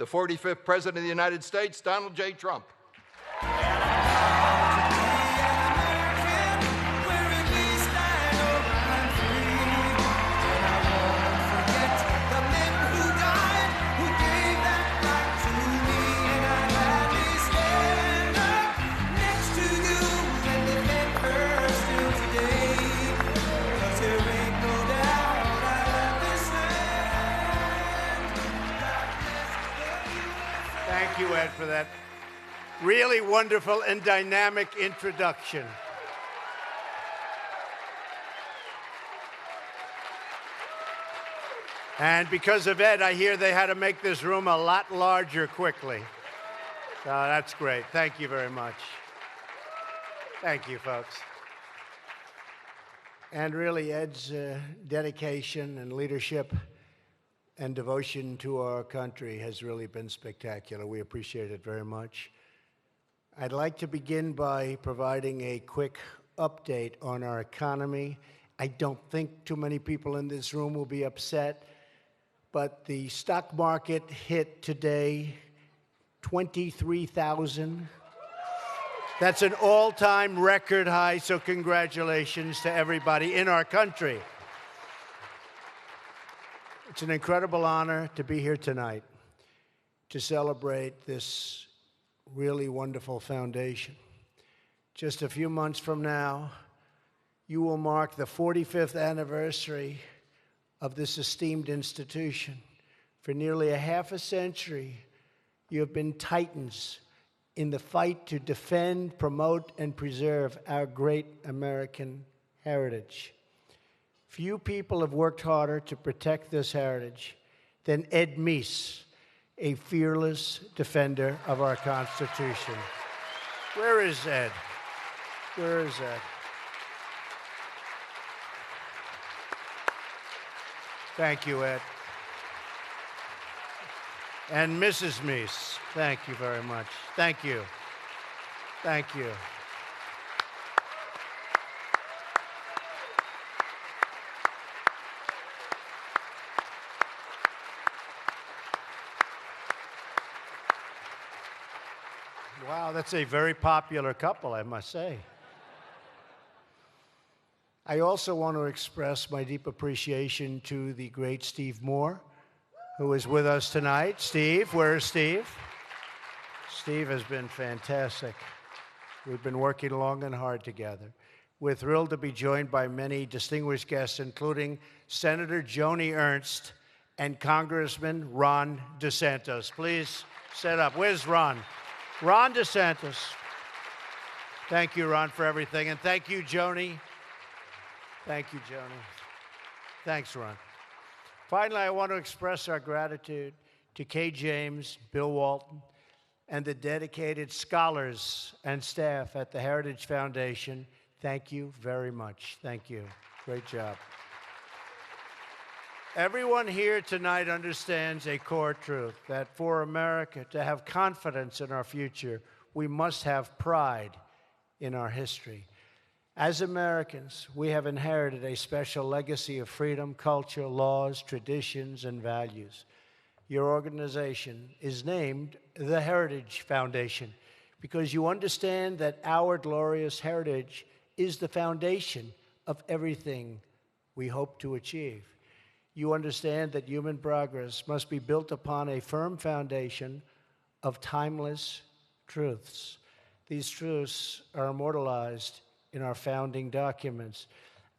the 45th President of the United States, Donald J. Trump. Thank you, Ed, for that really wonderful and dynamic introduction. And because of Ed, I hear they had to make this room a lot larger quickly. So that's great. Thank you very much. Thank you, folks. And really, Ed's dedication and leadership and devotion to our country has really been spectacular. We appreciate it very much. I'd like to begin by providing a quick update on our economy. I don't think too many people in this room will be upset, but the stock market hit today 23,000. That's an all-time record high, so congratulations to everybody in our country. It's an incredible honor to be here tonight to celebrate this really wonderful foundation. Just a few months from now, you will mark the 45th anniversary of this esteemed institution. For nearly a half a century, you have been titans in the fight to defend, promote, and preserve our great American heritage. Few people have worked harder to protect this heritage than Ed Meese, a fearless defender of our Constitution. Where is Ed? Where is Ed? Thank you, Ed. And Mrs. Meese, thank you very much. Thank you. Thank you. Wow, that's a very popular couple, I must say. I also want to express my deep appreciation to the great Steve Moore, who is with us tonight. Steve, where is Steve? Steve has been fantastic. We've been working long and hard together. We're thrilled to be joined by many distinguished guests, including Senator Joni Ernst and Congressman Ron DeSantis. Please set up. Where's Ron? Ron DeSantis. Thank you, Ron, for everything. And thank you, Joni. Thank you, Joni. Thanks, Ron. Finally, I want to express our gratitude to Kay James, Bill Walton, and the dedicated scholars and staff at the Heritage Foundation. Thank you very much. Thank you. Great job. Everyone here tonight understands a core truth, that for America to have confidence in our future, we must have pride in our history. As Americans, we have inherited a special legacy of freedom, culture, laws, traditions, and values. Your organization is named the Heritage Foundation because you understand that our glorious heritage is the foundation of everything we hope to achieve. You understand that human progress must be built upon a firm foundation of timeless truths. These truths are immortalized in our founding documents.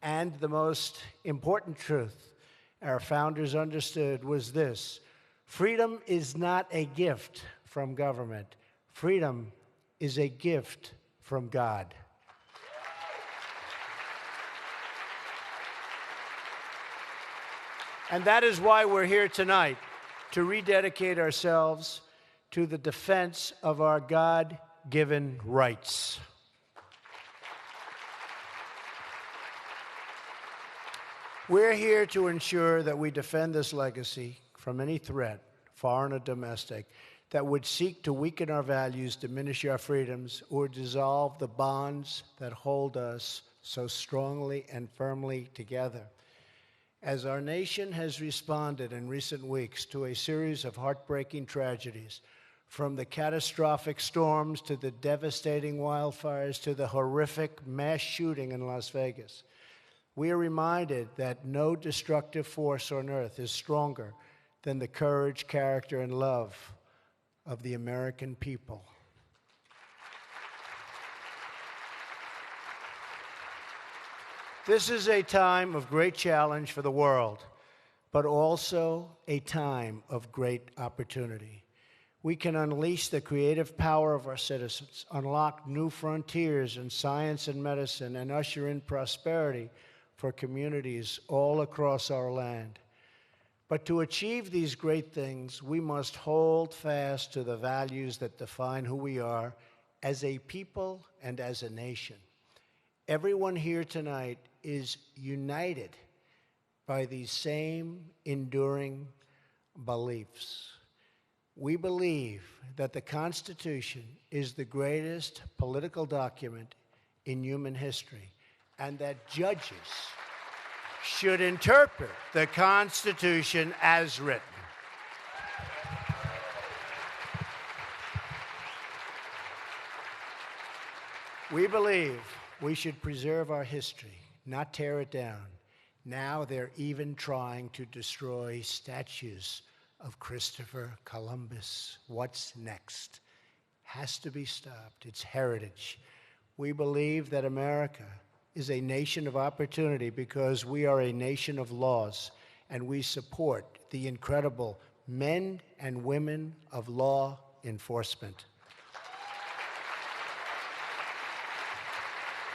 And the most important truth our founders understood was this: freedom is not a gift from government. Freedom is a gift from God. And that is why we're here tonight, to rededicate ourselves to the defense of our God-given rights. We're here to ensure that we defend this legacy from any threat, foreign or domestic, that would seek to weaken our values, diminish our freedoms, or dissolve the bonds that hold us so strongly and firmly together. As our nation has responded in recent weeks to a series of heartbreaking tragedies, from the catastrophic storms to the devastating wildfires to the horrific mass shooting in Las Vegas, we are reminded that no destructive force on earth is stronger than the courage, character, and love of the American people. This is a time of great challenge for the world, but also a time of great opportunity. We can unleash the creative power of our citizens, unlock new frontiers in science and medicine, and usher in prosperity for communities all across our land. But to achieve these great things, we must hold fast to the values that define who we are as a people and as a nation. Everyone here tonight is united by these same enduring beliefs. We believe that the Constitution is the greatest political document in human history, and that judges should interpret the Constitution as written. We believe we should preserve our history, not tear it down. Now they're even trying to destroy statues of Christopher Columbus. What's next? Has to be stopped. It's heritage. We believe that America is a nation of opportunity because we are a nation of laws, and we support the incredible men and women of law enforcement.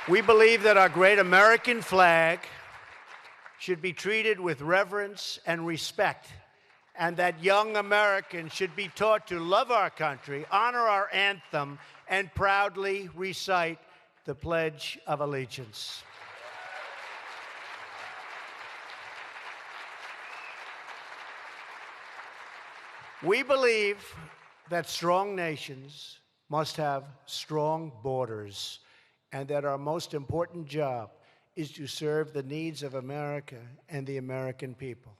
We believe that our great American flag should be treated with reverence and respect, and that young Americans should be taught to love our country, honor our anthem, and proudly recite the Pledge of Allegiance. We believe that strong nations must have strong borders, and that our most important job is to serve the needs of America and the American people.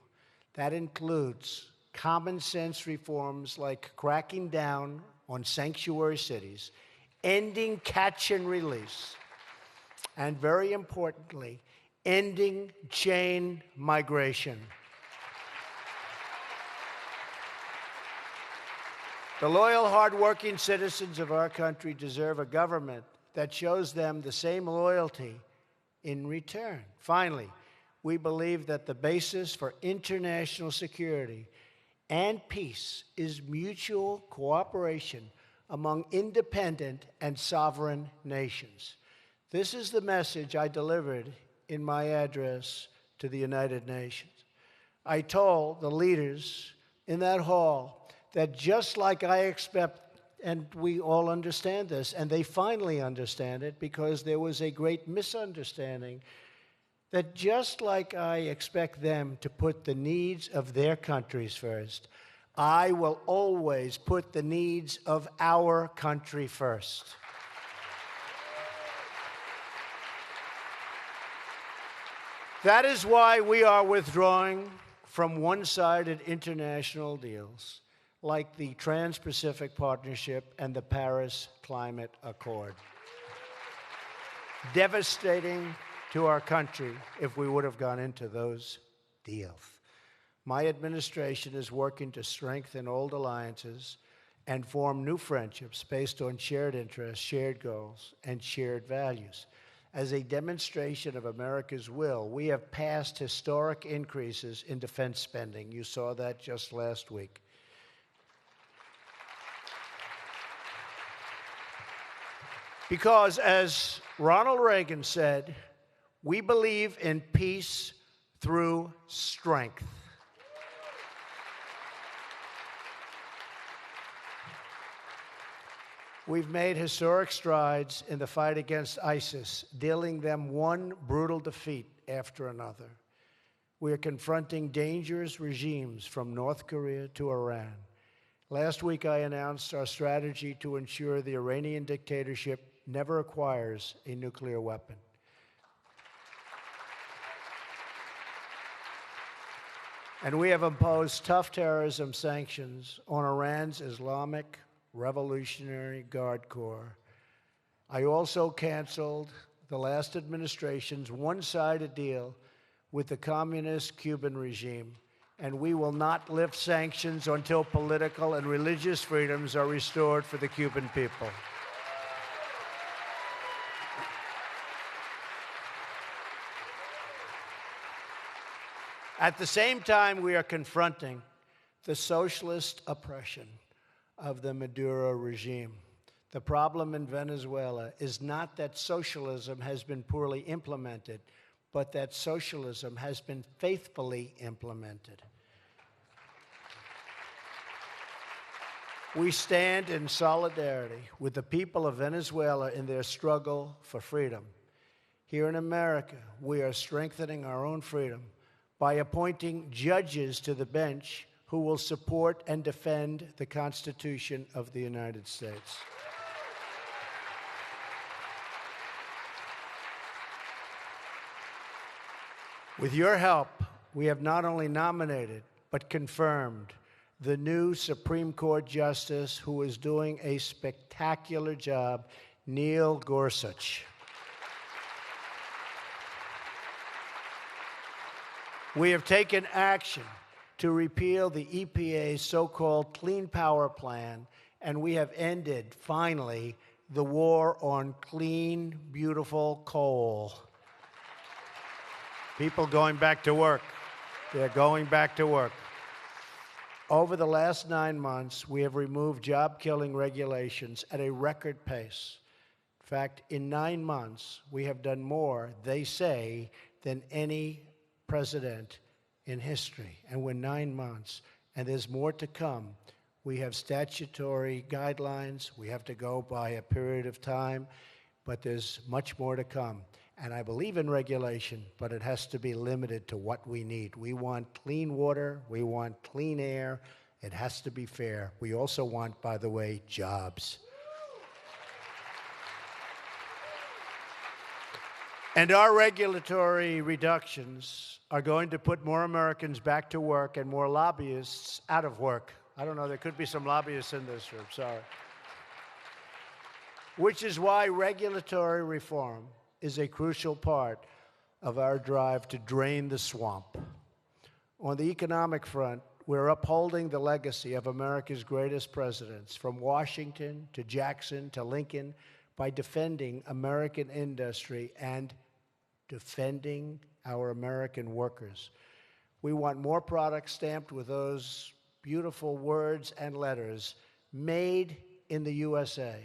That includes common sense reforms like cracking down on sanctuary cities, ending catch and release, and very importantly, ending chain migration. The loyal, hardworking citizens of our country deserve a government that shows them the same loyalty in return. Finally, we believe that the basis for international security and peace is mutual cooperation among independent and sovereign nations. This is the message I delivered in my address to the United Nations. I told the leaders in that hall that just like I expect, and we all understand this, and they finally understand it because there was a great misunderstanding, that just like I expect them to put the needs of their countries first, I will always put the needs of our country first. That is why we are withdrawing from one-sided international deals like the Trans-Pacific Partnership and the Paris Climate Accord. Devastating to our country if we would have gone into those deals. My administration is working to strengthen old alliances and form new friendships based on shared interests, shared goals, and shared values. As a demonstration of America's will, we have passed historic increases in defense spending. You saw that just last week. Because, as Ronald Reagan said, we believe in peace through strength. We've made historic strides in the fight against ISIS, dealing them one brutal defeat after another. We are confronting dangerous regimes from North Korea to Iran. Last week, I announced our strategy to ensure the Iranian dictatorship never acquires a nuclear weapon. And we have imposed tough terrorism sanctions on Iran's Islamic Revolutionary Guard Corps. I also canceled the last administration's one-sided deal with the communist Cuban regime, and we will not lift sanctions until political and religious freedoms are restored for the Cuban people. At the same time, we are confronting the socialist oppression of the Maduro regime. The problem in Venezuela is not that socialism has been poorly implemented, but that socialism has been faithfully implemented. We stand in solidarity with the people of Venezuela in their struggle for freedom. Here in America, we are strengthening our own freedom by appointing judges to the bench who will support and defend the Constitution of the United States. With your help, we have not only nominated, but confirmed the new Supreme Court Justice who is doing a spectacular job, Neil Gorsuch. We have taken action to repeal the EPA's so-called Clean Power Plan, and we have ended, finally, the war on clean, beautiful coal. People going back to work. They're going back to work. Over the last 9 months, we have removed job-killing regulations at a record pace. In fact, in 9 months, we have done more, they say, than any president in history. And we're 9 months, and there's more to come. We have statutory guidelines. We have to go by a period of time, but there's much more to come. And I believe in regulation, but it has to be limited to what we need. We want clean water. We want clean air. It has to be fair. We also want, by the way, jobs. And our regulatory reductions are going to put more Americans back to work and more lobbyists out of work. I don't know, there could be some lobbyists in this room, sorry. Which is why regulatory reform is a crucial part of our drive to drain the swamp. On the economic front, we're upholding the legacy of America's greatest presidents, from Washington to Jackson to Lincoln, by defending American industry and defending our American workers. We want more products stamped with those beautiful words and letters, made in the USA.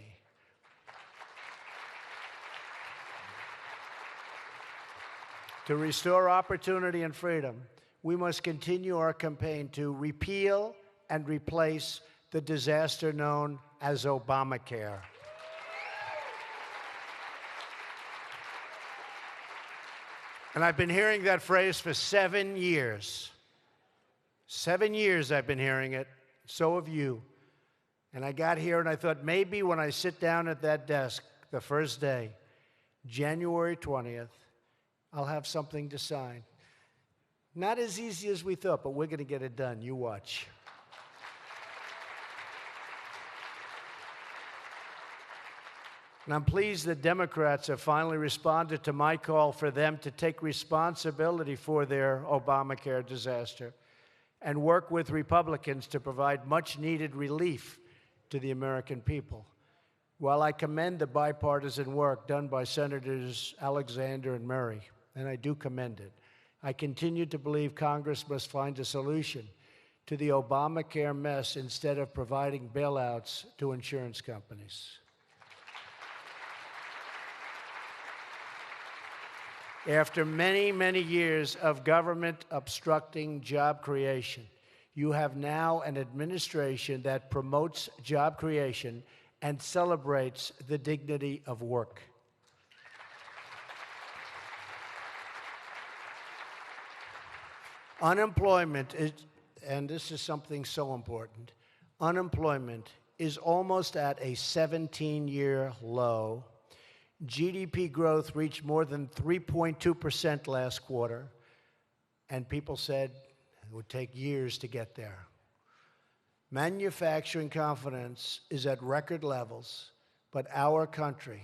To restore opportunity and freedom, we must continue our campaign to repeal and replace the disaster known as Obamacare. And I've been hearing that phrase for 7 years. 7 years I've been hearing it. So have you. And I got here and I thought maybe when I sit down at that desk the first day, January 20th, I'll have something to sign. Not as easy as we thought, but we're going to get it done. You watch. And I'm pleased that Democrats have finally responded to my call for them to take responsibility for their Obamacare disaster and work with Republicans to provide much-needed relief to the American people. While I commend the bipartisan work done by Senators Alexander and Murray, and I do commend it, I continue to believe Congress must find a solution to the Obamacare mess instead of providing bailouts to insurance companies. After many, many years of government obstructing job creation, you have now an administration that promotes job creation and celebrates the dignity of work. Unemployment is, and this is something so important, unemployment is almost at a 17-year low. GDP growth reached more than 3.2% last quarter, and people said, It would take years to get there. Manufacturing confidence is at record levels, but our country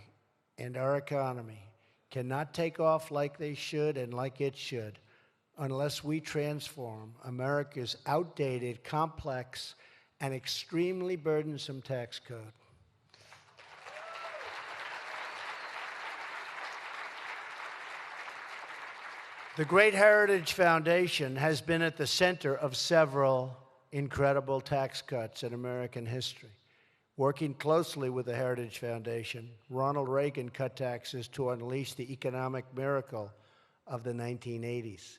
and our economy cannot take off like they should and like it should unless we transform America's outdated, complex, and extremely burdensome tax code. The Great Heritage Foundation has been at the center of several incredible tax cuts in American history. Working closely with the Heritage Foundation, Ronald Reagan cut taxes to unleash the economic miracle of the 1980s.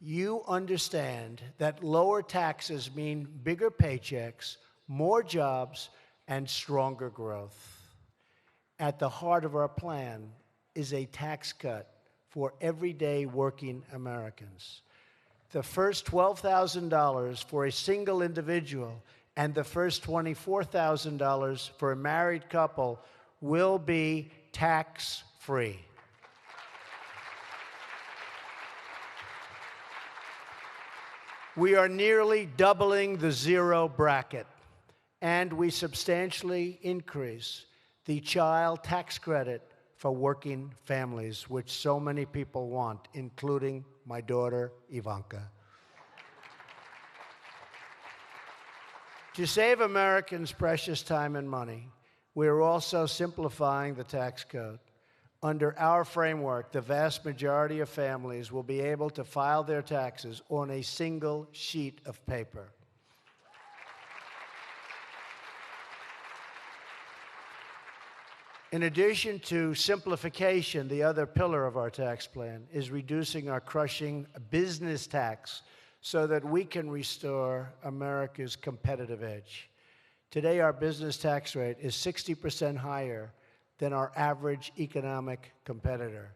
You understand that lower taxes mean bigger paychecks, more jobs, and stronger growth. At the heart of our plan is a tax cut for everyday working Americans. The first $12,000 for a single individual and the first $24,000 for a married couple will be tax-free. We are nearly doubling the zero bracket, and we substantially increase the child tax credit for working families, which so many people want, including my daughter, Ivanka. To save Americans precious time and money, we are also simplifying the tax code. Under our framework, the vast majority of families will be able to file their taxes on a single sheet of paper. In addition to simplification, the other pillar of our tax plan is reducing our crushing business tax so that we can restore America's competitive edge. Today, our business tax rate is 60% higher than our average economic competitor.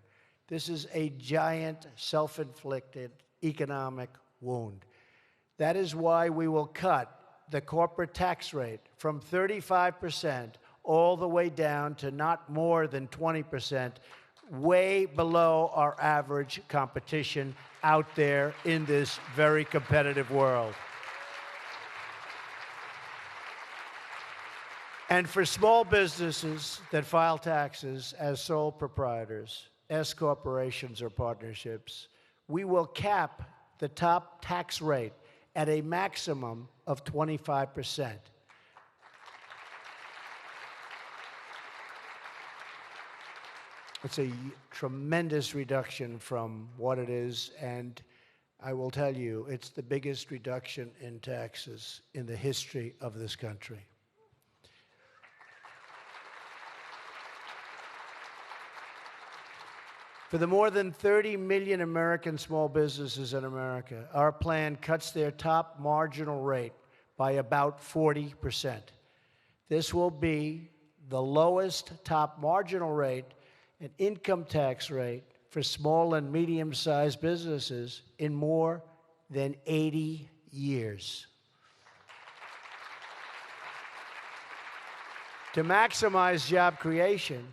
This is a giant, self-inflicted economic wound. That is why we will cut the corporate tax rate from 35% all the way down to not more than 20%, way below our average competition out there in this very competitive world. And for small businesses that file taxes as sole proprietors, S corporations or partnerships, we will cap the top tax rate at a maximum of 25%. It's a tremendous reduction from what it is, and I will tell you, it's the biggest reduction in taxes in the history of this country. For the more than 30 million American small businesses in America, our plan cuts their top marginal rate by about 40%. This will be the lowest top marginal rate and income tax rate for small and medium-sized businesses in more than 80 years. To maximize job creation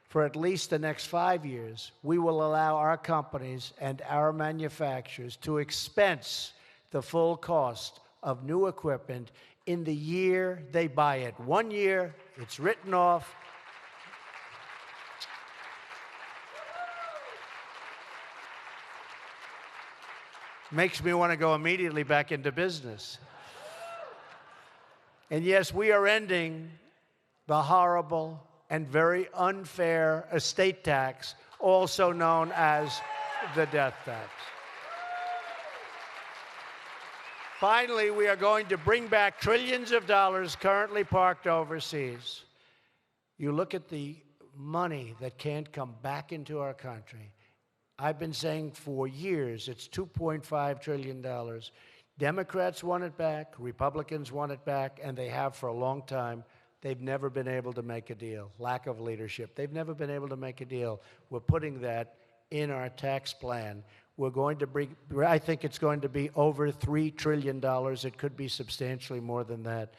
for at least the next 5 years, we will allow our companies and our manufacturers to expense the full cost of new equipment in the year they buy it. 1 year, it's written off. Makes me want to go immediately back into business. And yes, we are ending the horrible and very unfair estate tax, also known as the death tax. Finally, we are going to bring back trillions of dollars currently parked overseas. You look at the money that can't come back into our country. I've been saying for years it's $2.5 trillion. Democrats want it back, Republicans want it back, and they have for a long time. They've never been able to make a deal. Lack of leadership. They've never been able to make a deal. We're putting that in our tax plan. We're going to bring, I think it's going to be over $3 trillion. It could be substantially more than that.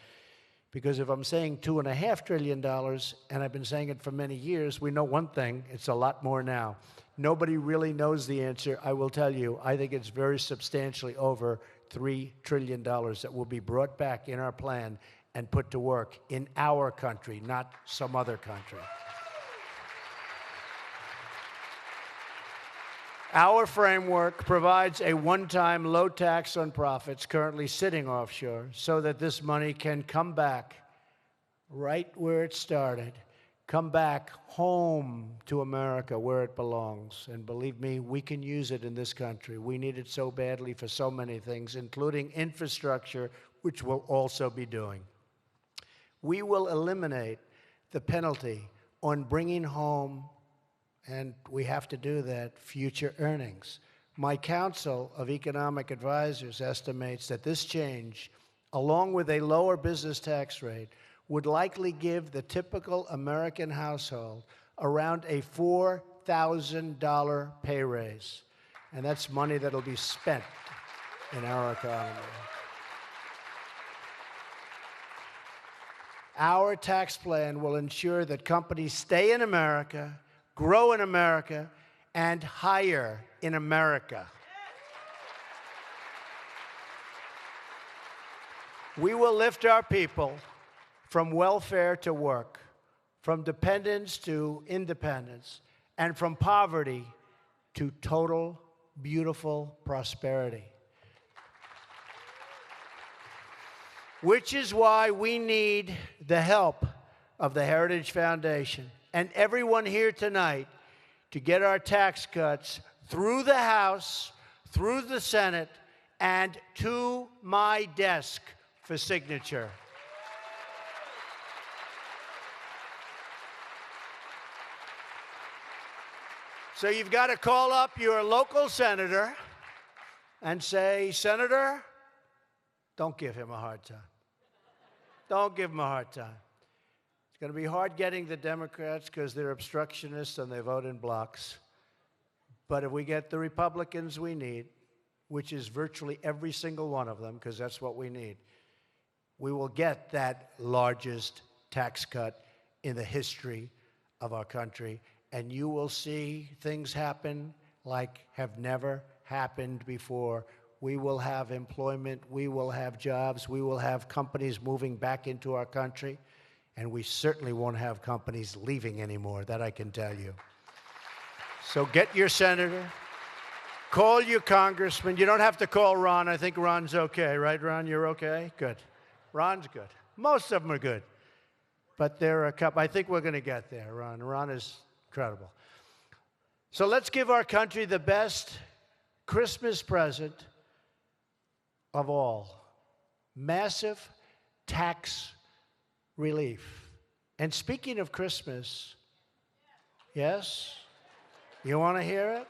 Because if I'm saying $2.5 trillion, and I've been saying it for many years, we know one thing, it's a lot more now. Nobody really knows the answer. I will tell you, I think it's very substantially over $3 trillion that will be brought back in our plan and put to work in our country, not some other country. Our framework provides a one-time low tax on profits currently sitting offshore so that this money can come back right where it started, come back home to America where it belongs. And believe me, we can use it in this country. We need it so badly for so many things, including infrastructure, which we'll also be doing. We will eliminate the penalty on bringing home, and we have to do that, future earnings. My Council of Economic Advisors estimates that this change, along with a lower business tax rate, would likely give the typical American household around a $4,000 pay raise. And that's money that'll be spent in our economy. Our tax plan will ensure that companies stay in America, grow in America, and hire in America. We will lift our people from welfare to work, from dependence to independence, and from poverty to total, beautiful prosperity. Which is why we need the help of the Heritage Foundation and everyone here tonight to get our tax cuts through the House, through the Senate, and to my desk for signature. So you've got to call up your local senator and say, Senator, don't give him a hard time. Don't give him a hard time. It's going to be hard getting the Democrats because they're obstructionists and they vote in blocks. But if we get the Republicans we need, which is virtually every single one of them, because that's what we need, we will get that largest tax cut in the history of our country. And you will see things happen like have never happened before. We will have employment, we will have jobs, we will have companies moving back into our country, and we certainly won't have companies leaving anymore, that I can tell you. So get your senator, call your congressman. You don't have to call Ron. I think Ron's okay, right, Ron? You're okay? Good. Ron's good. Most of them are good. But there are a couple. I think we're going to get there, Ron. Ron is incredible. So let's give our country the best Christmas present of all. Massive tax relief. And speaking of Christmas, yes? You want to hear it?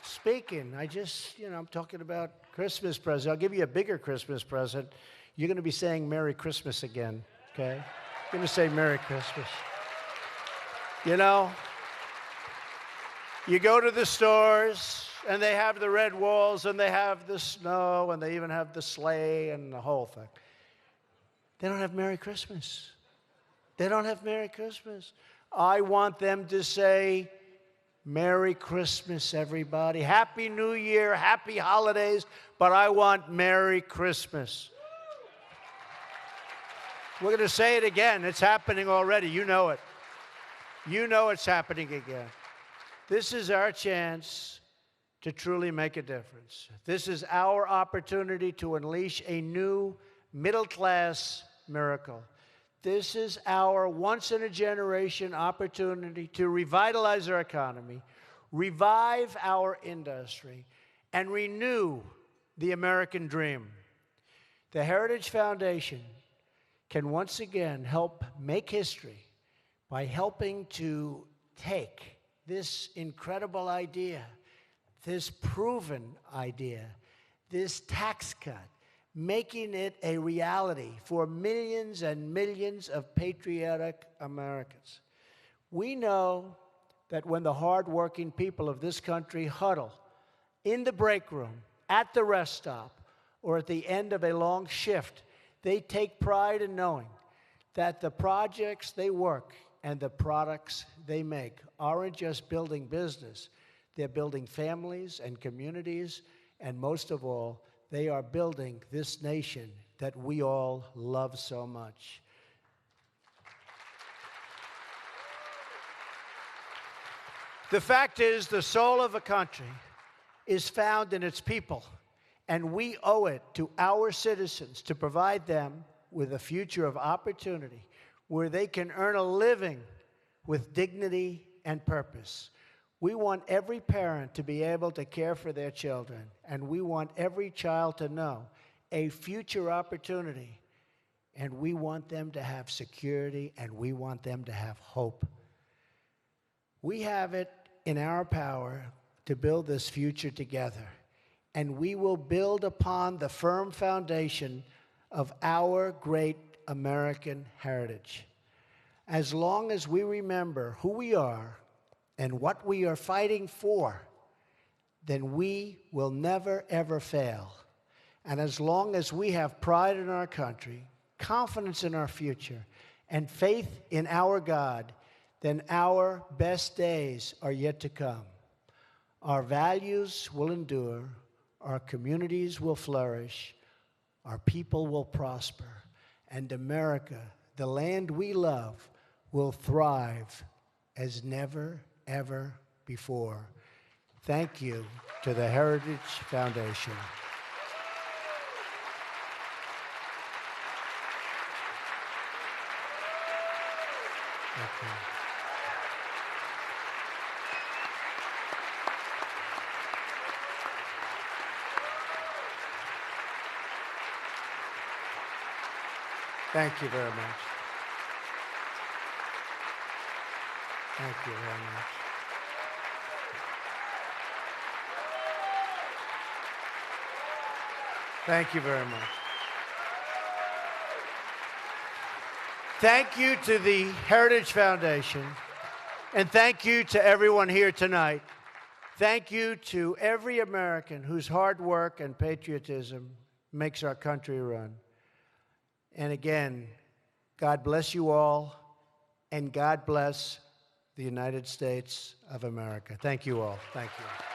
Speaking, I'm talking about Christmas present. I'll give you a bigger Christmas present. You're going to be saying Merry Christmas again, okay? You're going to say Merry Christmas. You know, you go to the stores, and they have the red walls, and they have the snow, and they even have the sleigh and the whole thing. They don't have Merry Christmas. They don't have Merry Christmas. I want them to say, Merry Christmas, everybody. Happy New Year, happy holidays, but I want Merry Christmas. We're going to say it again. It's happening already. You know it. You know it's happening again. This is our chance to truly make a difference. This is our opportunity to unleash a new middle-class miracle. This is our once-in-a-generation opportunity to revitalize our economy, revive our industry, and renew the American dream. The Heritage Foundation can once again help make history by helping to take this incredible idea, this proven idea, this tax cut, making it a reality for millions and millions of patriotic Americans. We know that when the hardworking people of this country huddle in the break room, at the rest stop, or at the end of a long shift, they take pride in knowing that the projects they work and the products they make aren't just building business. They're building families and communities, and most of all, They are building this nation that we all love so much. The fact is, the soul of a country is found in its people, and we owe it to our citizens to provide them with a future of opportunity where they can earn a living with dignity and purpose. We want every parent to be able to care for their children, and we want every child to know a future opportunity, and we want them to have security, and we want them to have hope. We have it in our power to build this future together, and we will build upon the firm foundation of our great American heritage. As long as we remember who we are and what we are fighting for, then we will never, ever fail. And as long as we have pride in our country, confidence in our future, and faith in our God, then our best days are yet to come. Our values will endure, our communities will flourish, our people will prosper, and America, the land we love, will thrive as never, ever before. Thank you to the Heritage Foundation. Thank you. Thank you very much. Thank you very much. Thank you very much. Thank you to the Heritage Foundation, and thank you to everyone here tonight. Thank you to every American whose hard work and patriotism makes our country run. And again, God bless you all, and God bless the United States of America. Thank you all. Thank you.